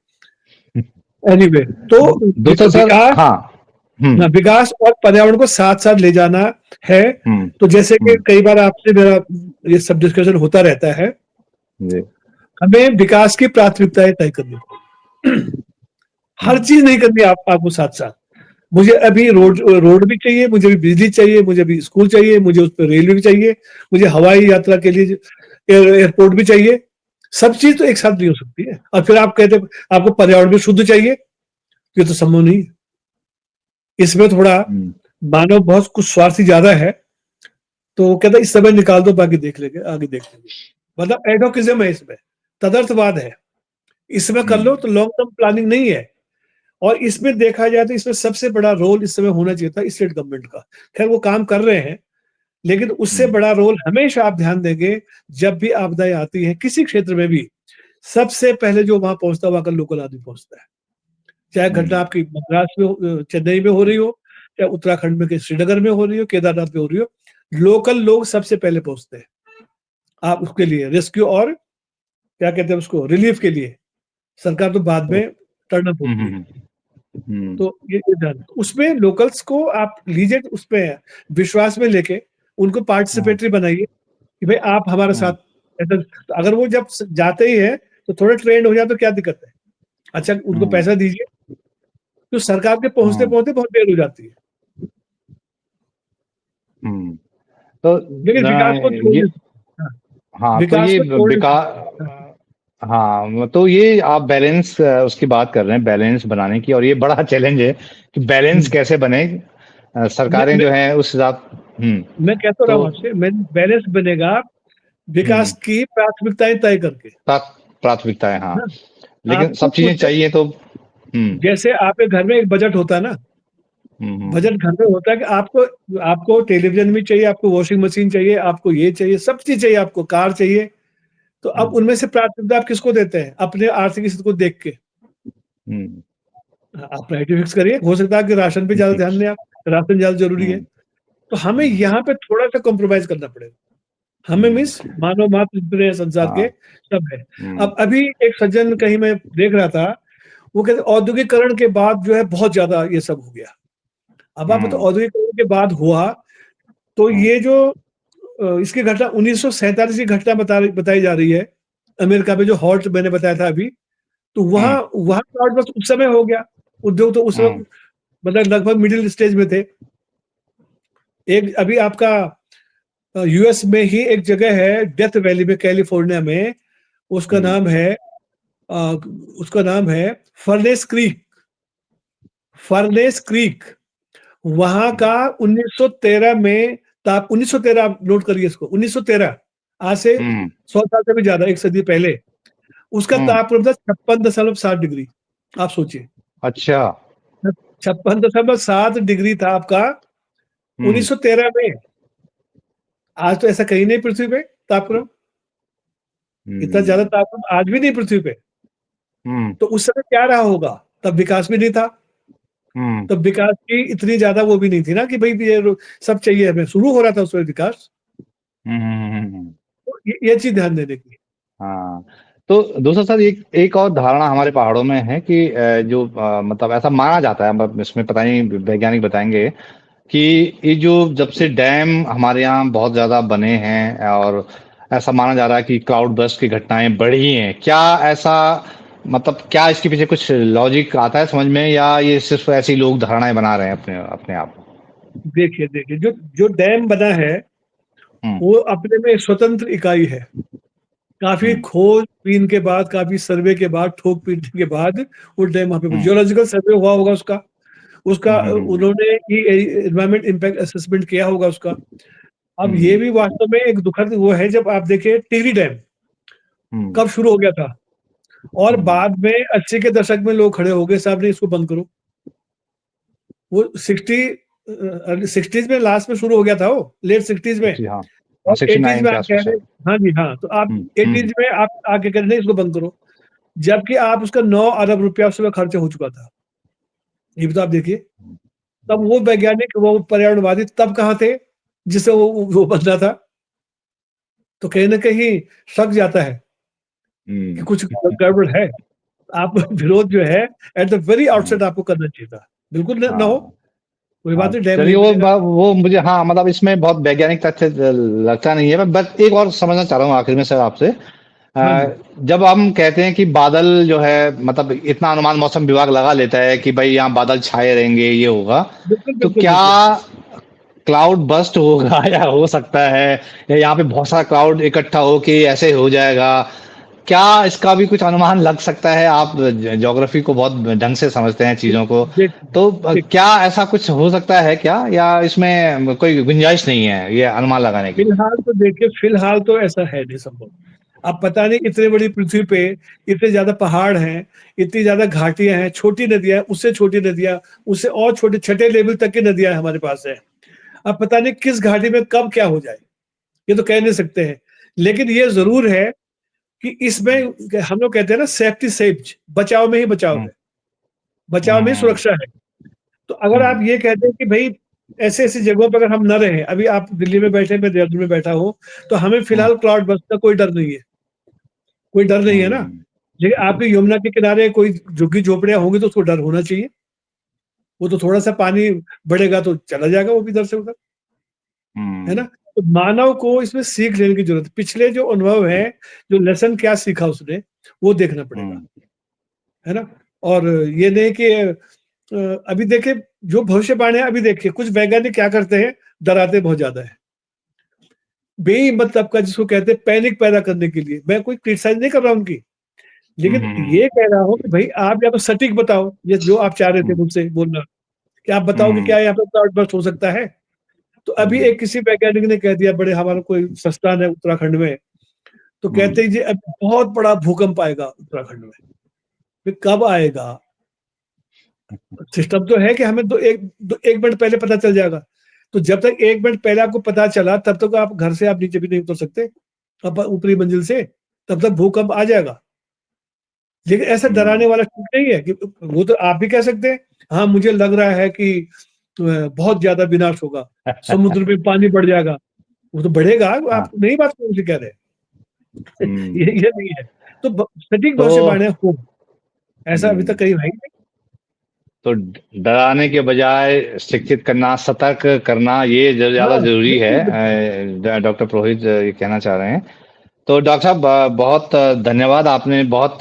एनीवे, तो दूसरा सर, विकास, हाँ। हाँ, विकास और पर्यावरण को साथ साथ ले जाना है। हम्म तो जैसे कि हम्म कई बार आपसे मेरा ये सब डिस्कशन होता रहता है, जी हमें विकास की प्राथमिकताएं तय करनी पड़ेगी। हर हम्म चीज नहीं करनी आपको साथ साथ। मुझे अभी रोड रोड भी चाहिए, मुझे भी बिजली चाहिए, मुझे भी स्कूल चाहिए, मुझे उस पर रेलवे भी चाहिए, मुझे हवाई यात्रा के लिए एयरपोर्ट भी चाहिए। सब चीज तो एक साथ नहीं हो सकती है। और फिर आप कहते आपको पर्यावरण भी शुद्ध चाहिए, ये तो संभव नहीं है। इसमें थोड़ा हम्म मानव बहुत कुछ स्वार्थी ज्यादा है। तो वो कहता है इस समय निकाल दो, बाकी देख लेंगे, आगे देख लेंगे। मतलब एडोकिज्म है इसमें, तदर्थवाद है। इसमें कर लो तो लॉन्ग टर्म प्लानिंग नहीं है। और इसमें देखा जाए तो इसमें सबसे बड़ा रोल इस समय होना चाहिए था स्टेट गवर्नमेंट का। खैर वो काम कर रहे हैं, लेकिन उससे हम्म बड़ा रोल हमेशा आप ध्यान देंगे, जब भी आपदाएं आती है किसी क्षेत्र में भी, सबसे पहले जो वहां पहुंचता है वहां का लोकल आदमी पहुंचता है। चाहे घटना हम्म आपकी मद्रास में चेन्नई में हो रही हो, चाहे उत्तराखंड में श्रीनगर में हो रही हो, केदारनाथ में हो रही हो, लोकल लोग सबसे पहले पहुंचते हैं। आप उसके लिए रेस्क्यू और क्या कहते हैं उसको, रिलीफ के लिए सरकार तो बाद में टर्न अप हम्म होती है। हम्म हम्म तो ये ध्यान, उसमें लोकल्स को आप लीजिए, उसमें विश्वास में लेके उनको हम्म पार्टिसिपेटरी बनाइए कि भाई आप हमारे साथ। हम्म ऐसा तो अगर वो जब जाते ही है तो थोड़े ट्रेंड हो जाए तो क्या दिक्कत है। अच्छा, उनको हम्म पैसा दीजिए। तो सरकार के पहुंचते हम्म पहुंचते बहुत देर हो जाती है। हम्म। तो लेकिन विकास को छोड़ ये, नहीं सकते। हाँ, हाँ, तो विकास ये को छोड़ नहीं सकते। हाँ, विकास, हाँ, तो ये आप बैलेंस उसकी बात कर रहे हैं, बैलेंस बनाने की, और ये बड़ा चैलेंज है कि बैलेंस हम्म। कैसे बने। मैं सरकारें मैं जो हैं उस हिसाब। मैं कह तो रहा तो हूँ आपसे, मैं बैलेंस बनेगा विकास हम्म की प्राथमिकताएं तय करके। प्राथमिकताएं, हाँ, हाँ, लेकिन आपको सब चीजें खुद, चाहिए तो। जैसे आपके घर में एक बजट होता है ना, हम्म बजट घर में होता है कि आपको आपको टेलीविजन भी चाहिए, आपको वॉशिंग मशीन चाहिए, आपको ये चाहिए, सब चीज चाहिए, आपको कार चाहिए। तो अब हम्म उनमें से प्राथमिकता आप किसको देते हैं? अपने आर्थिक स्थिति को देख के। हम्म आप प्रायोरिटी फिक्स करिए। हो सकता है कि राशन पे ज्यादा ध्यान दें आप, राशन ज्यादा जरूरी है। हम्म तो हमें हम्म यहाँ पे थोड़ा सा कॉम्प्रोमाइज करना पड़ेगा। हमें हम्म, मीन्स मानव मात्र जितने संसार हाँ। के सब है। हम्म अब अभी एक सज्जन कहीं मैं देख रहा था, वो कहते औद्योगिकरण के बाद जो है बहुत ज्यादा ये सब हो गया। अब आप तो हम्म औद्योगिकरण के बाद हुआ, तो हम्म ये जो इसकी घटना 1947 की घटना बताई जा रही है, अमेरिका में जो हॉल्ट मैंने बताया था अभी। तो वहां हम्म वहां तो बस उस समय हो गया। उद्योग तो उस हम्म वक्त मतलब लगभग मिडिल स्टेज में थे। एक अभी आपका यूएस में ही एक जगह है डेथ वैली में, कैलिफोर्निया में। उसका हम्म नाम है अ, उसका नाम है फर्नेस क्रीक। फर्नेस क्रीक वहां का 1913 में, ताप 1913, आप नोट करिए इसको, 1913, आज से हम्म 100 साल से भी ज्यादा, एक सदी पहले। उसका हम्म, तापमान था 56.7 डिग्री। आप सोचिए, अच्छा। 56.7 डिग्री था आपका हम्म 1913 में। आज तो ऐसा कहीं नहीं पृथ्वी पे तापक्रम। इतना ज्यादा हम्म तापक्रम आज भी नहीं पृथ्वी पे। हम्म तो उस समय क्या रहा होगा? तब विकास भी नहीं था। हम्म तब विकास की इतनी ज्यादा वो भी नहीं थी ना कि भाई ये सब चाहिए हमें, शुरू हो रहा था उसमें विकास। हम्म। तो ये चीज ध्यान देने की। हाँ, तो दूसरा सर, एक एक और धारणा हमारे पहाड़ों में है कि जो मतलब ऐसा माना जाता है, मतलब इसमें पता नहीं वैज्ञानिक बताएंगे, कि ये जो जब से डैम हमारे यहाँ बहुत ज्यादा बने हैं, और ऐसा माना जा रहा है कि क्लाउड बर्स्ट की घटनाएं बढ़ी हैं, क्या ऐसा, मतलब क्या इसके पीछे कुछ लॉजिक आता है समझ में, या ये सिर्फ ऐसे ही लोग धारणाएं बना रहे हैं अपने अपने आप। देखिए देखिए, जो जो डैम बना है हम्म वो अपने में एक स्वतंत्र इकाई है। काफी हम्म खोजबीन के बाद, काफी सर्वे के बाद, ठोक पीटने के बाद वो डैम वहां पे, हम्म जियोलॉजिकल सर्वे हुआ होगा उसका। उसका हम्म उन्होंने इन्वायरमेंट इम्पैक्ट असेसमेंट किया होगा उसका। अब ये हम्म भी वास्तव में एक दुखद वो है, जब आप देखिए टिहरी डैम हम्म कब शुरू हो गया था, और हम्म बाद में 80 के दशक में लोग खड़े हो गए, साहब ने इसको बंद करो। वो 60s में लास्ट में शुरू हो गया था, वो लेट 60s में। हाँ हाँ, और 80s 69 में के आप कह आसपास रहे, है। हाँ जी हाँ, तो आप हम्म 80s में आप आके कह रहे नहीं इसको बंद करो, जबकि आप उसका 9 अरब रुपया उस समय खर्च हो चुका था। ये भी तो आप देखिए। तब वो वैज्ञानिक, वो पर्यावरणवादी तब कहाँ थे, जिससे वो बनना था? तो कहीं न कहीं शक जाता है कि हुँ। कुछ गड़बड़ है। आप विरोध जो है at the very hmm, outset आपको करना चाहिए था। बिल्कुल न ना हो, हाँ। कोई बात हाँ, नहीं, डैम चलिए नहीं मिलेगा। वो मुझे हाँ, मतलब इसमें बहुत वैज्ञानिक तथ्य लगता नहीं है। मैं बस एक और समझना चाह रहा हूँ आखिर में सर आपसे। हाँ जी। जब हम कहते हैं कि बादल जो है मतलब इतना अनुमान मौसम विभाग लगा लेता है कि भाई यहाँ बादल छाए रहेंगे, ये होगा। बिल्कुल, तो बिल्कुल, क्या बिल्कुल। क्लाउड बर्स्ट होगा या हो सकता है या यहाँ पे बहुत सारा क्लाउड इकट्ठा हो के ऐसे हो जाएगा? क्या इसका भी कुछ अनुमान लग सकता है? आप ज्योग्राफी को बहुत ढंग से समझते हैं चीज़ों को। देखिए, तो देखिए, क्या ऐसा कुछ हो सकता है क्या या इसमें कोई गुंजाइश नहीं है ये अनुमान लगाने की? फिलहाल तो ऐसा है नहीं संभव। अब पता नहीं इतनी बड़ी पृथ्वी पे इतने ज़्यादा पहाड़ हैं, इतनी ज़्यादा घाटियाँ हैं, छोटी नदियाँ, उससे छोटी नदियाँ, उससे और छोटे छठे लेवल तक की नदियाँ हमारे पास हैं। अब पता नहीं किस घाटी में कब क्या हो जाए, ये तो कह नहीं सकते हैं। लेकिन ये हुँ, ज़रूर है कि इसमें हुँ, हम लोग कहते हैं ना, सेफ्टी सेव्स, बचाव में ही बचाव हुँ, है, बचाव में ही हुँ, सुरक्षा है। तो अगर हुँ, आप ये कहते हैं कि भई ऐसी-ऐसी जगहों पे अगर हम ना रहें, अभी आप दिल्ली में बैठे, मैं देहरादून में बैठा हूँ, तो हमें हुँ, फिलहाल क्लाउड बर्स्ट का कोई डर नहीं है, कोई डर नहीं है ना। हुँ, लेकिन आपके यमुना के किनारे कोई झुग्गी-झोपड़ियाँ होंगी तो उसको डर होना चाहिए। वो तो थोड़ा-सा पानी बढ़ेगा तो चला जाएगा वो भी इधर से उधर, है ना? हुँ, तो मानव को इसमें सीख लेने की ज़रूरत है। पिछले जो अनुभव है, जो लेसन क्या सीखा उसने, वो देखना पड़ेगा, हुँ, है ना? और ये नहीं कि अभी देखिए, जो भविष्यवाणी है, अभी देखिए कुछ वैज्ञानिक क्या करते हैं, डराते बहुत ज़्यादा है। बेमतलब का जिसको कहते हैं पैनिक पैदा करने के लिए। मैं कोई क्रिटिसाइज़ नहीं कर रहा हूँ उनकी, हुँ, लेकिन हुँ, ये कह रहा हूँ कि भई आप या तो सटीक बताओ, ये जो आप चाह रहे थे हुँ, मुझसे बोलना, कि आप बताओ कि हुँ, क्या यहाँ पे क्लाउड बर्स्ट हो सकता है? तो अभी हुँ, एक किसी वैज्ञानिक ने कह दिया, बड़े हमारा कोई संस्थान है उत्तराखंड में, तो कहते हुँ, हैं जी अब बहुत बड़ा भूकंप आएगा उत्तराखंड में। फिर कब आएगा? सिस्टम तो है कि हमें 1 मिनट पहले पता चल जाएगा। तो जब तक 1 मिनट पहले आपको पता चला, तब तक आप घर से आप नीचे भी नहीं उतर सकते, ऊपरी मंजिल से, तब तक भूकंप आ जाएगा। लेकिन ऐसा डराने हुँ। वाला ठीक नहीं है कि वो तो आप भी कह सकते हैं, हाँ, मुझे लग रहा है कि बहुत ज़्यादा विनाश होगा, समुद्र में पानी बढ़ जाएगा। वो तो बढ़ेगा, आप हाँ, नई बात कौन-सी कह रहे हैं। हुँ, ये नहीं है। तो सटीक तो भविष्यवाणियाँ हो, ऐसा अभी तक हुँ, कहीं है ही नहीं। तो डराने के बजाय शिक्षित करना, सतर्क करना ये ज़्यादा हाँ, ज़रूरी है बिल्कुल, बिल्कुल। डॉक्टर पुरोहित ये कहना चाह रहे हैं। तो डॉक्टर साहब बहुत धन्यवाद आपने बहुत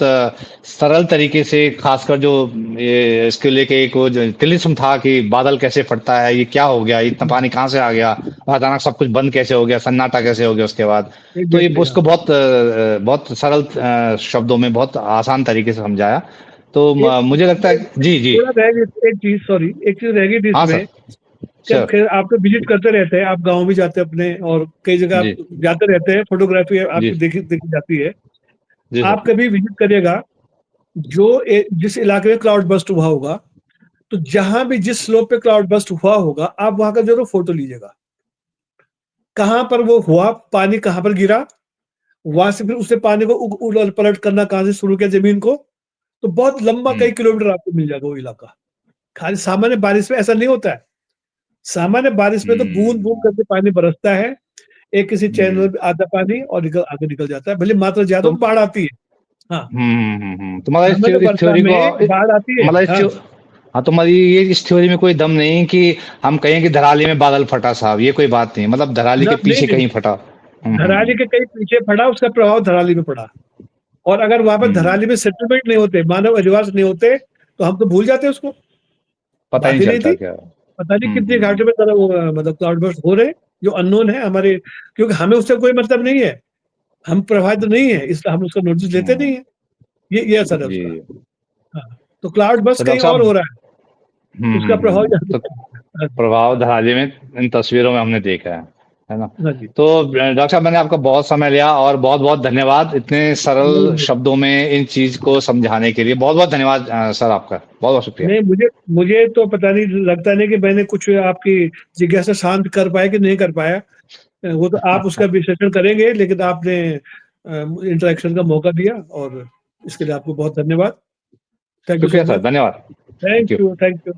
सरल तरीके से खासकर जो ये इसके लेके एक वो जो तिलिस्म था कि बादल कैसे फटता है, ये क्या हो गया, इतना हुँ, पानी कहाँ से आ गया और अचानक सब कुछ बंद कैसे हो गया, सन्नाटा कैसे हो गया उसके बाद। तो ये एग्ज़ैक्टली, हाँ। उसको बहुत बहुत सरल शब्दों में बहुत आसान तरीके से समझाया। तो एक मुझे लगता है एक जी, जी। थोड़ा रह गई एक चीज़, सॉरी, एक चीज़ रह गई थी हाँ इसमें, सर, कि श्योर। खैर आप तो विज़िट करते रहते हैं, आप गाँव भी जाते हैं अपने, और कई जगह आप जी, जाते रहते हैं, फ़ोटोग्राफ़ी जी, आपकी देखी देखी जाती है। जी आप सर। कभी विज़िट करिएगा, जिस इलाके में क्लाउड बर्स्ट हुआ होगा, तो जहाँ भी जिस स्लोप पे क्लाउड बर्स्ट हुआ होगा, आप वहाँ का ज़रूर फ़ोटो लीजिएगा। कहाँ पर वो हुआ, पानी कहाँ पर गिरा, वहाँ से फिर उसने पानी को उलट-पलट करना कहाँ से शुरू किया ज़मीन को, तो बहुत लंबा हुँ, कई किलोमीटर आपको मिल जाएगा वो इलाका। खाली सामान्य बारिश में ऐसा नहीं होता है। सामान्य बारिश में तो बूँद-बूँद हुँ, करके पानी बरसता है, एक किसी चैनल हुँ। में आता पानी और आगे निकल जाता है, भले मात्रा ज़्यादा तो हो तो बाढ़ आती है। हाँ, तो मतलब सामान्य इस वर्षा थ्योरी को में बाढ़ आती है। मतलब हाँ, हाँ, तो मतलब ये इस थ्योरी में कोई दम नहीं कि हम कहें कि धराली में बादल फटा साहब, ये कोई बात नहीं, मतलब धराली ना, के नहीं, पीछे नहीं, कहीं फटा। धराली के कहीं पीछे पड़ा, उसका प्रभाव धराली में पड़ा, और अगर वहाँ पे हुँ, धराली में सेटलमेंट नहीं होते, मानव अधिवास नहीं होते, तो हम तो भूल जाते उसको, पता ही बात नहीं ही नहीं चलता थी। क्या। पता नहीं कितनी घाटों में मतलब क्लाउड बर्स्ट हो रहे हैं, जो अननोन है हमारे, क्योंकि हमें उससे कोई मतलब नहीं है। हम प्रभावित नहीं है, इसलिए हम उसका नोटिस लेते नहीं हुँ, है। ये असर है उसका। जी। हाँ, तो क्लाउड बर्स्ट तो कहीं डॉक्टर और साहब हो रहा है, उसका प्रभाव तो ज़्यादा है। प्रभाव हाँ, धराली में इन तस्वीरों में हमने देखा है ना? हाँ जी। तो डॉक्टर साहब मैंने आपका बहुत समय लिया और बहुत-बहुत धन्यवाद इतने नहीं, सरल नहीं, शब्दों में इन चीज़ को समझाने के लिए। बहुत-बहुत धन्यवाद सर आपका। बहुत-बहुत शुक्रिया। नहीं, मुझे मुझे तो पता नहीं, लगता नहीं कि मैंने कुछ आपकी जिज्ञासा शांत कर पाया कि नहीं कर पाया। वो तो आप उसका विश्लेषण करेंगे, लेकिन आपने इंटरेक्शन का मौका दिया, और इसके लिए आपको बहुत धन्यवाद। थैंक यू सो शुक्रिया सर, मच। धन्यवाद। Thank thank you. You, thank you.